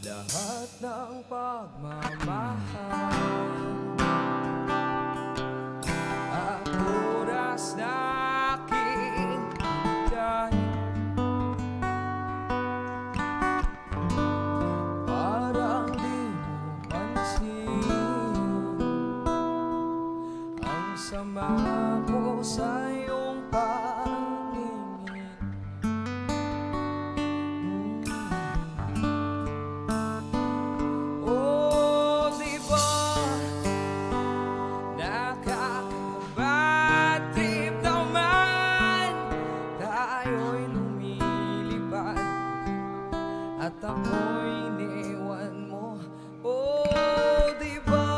lahat ng pagmamahal at oras na aking binigay, parang di mo pansin ang sama ko sa iyong paningin. Oh, di ba nakaka-bad trip naman, tayo'y lumilipad at ako'y iniwan mo. Oh, di ba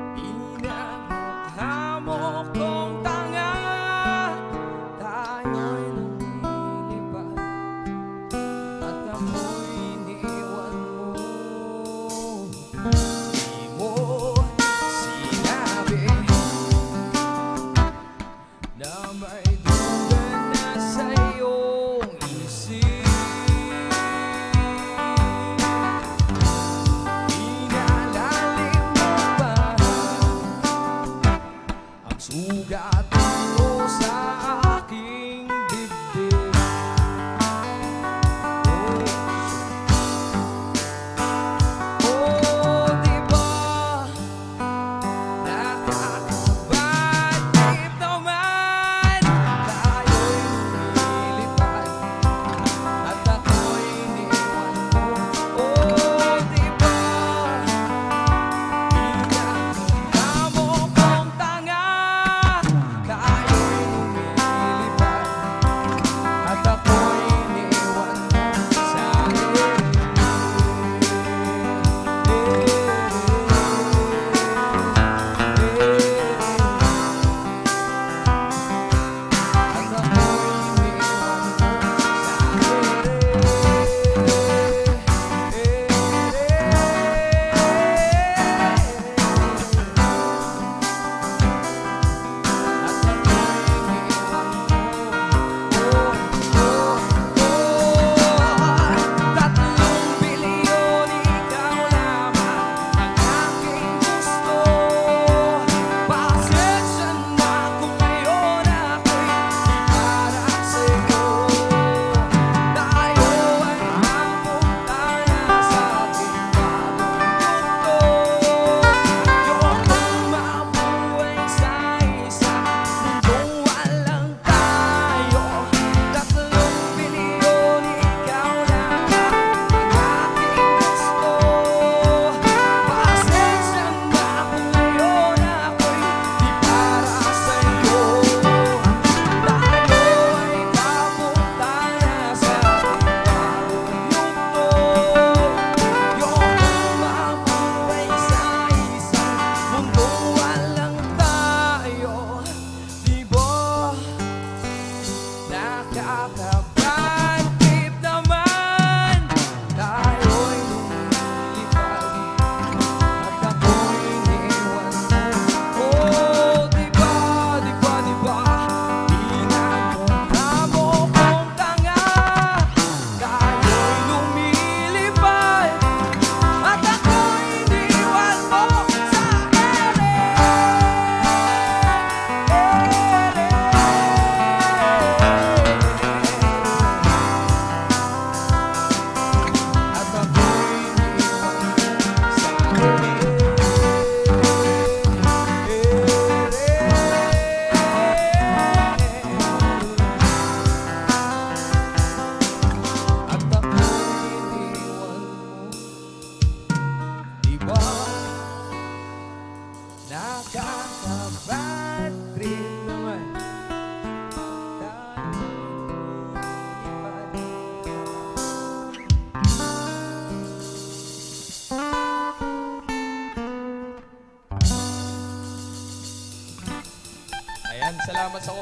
pinagmukha mo kong tanga, tayo'y lumilipad at ako'y iniwan mo. Di mo sinabi na may duda na sa iyong isip. Inalalim mo ba ang sugat mo sa aking dibdib? Oh, di ba nakaka-bad trip naman, tayo'y lumilipad at ako'y iniwan mo. Oh, di ba pinagmukha mo kong tanga, tayo'y lumilipad at ako'y iniwan mo sa nakaka-bad trip naman, tayo'y lumilipad at ako'y iniwan mo. Oh, di ba pinagmukha mo kong tanga, tayo'y lumilipad at ako'y iniwan mo sa nakaka-bad trip naman, ayan, salamat sa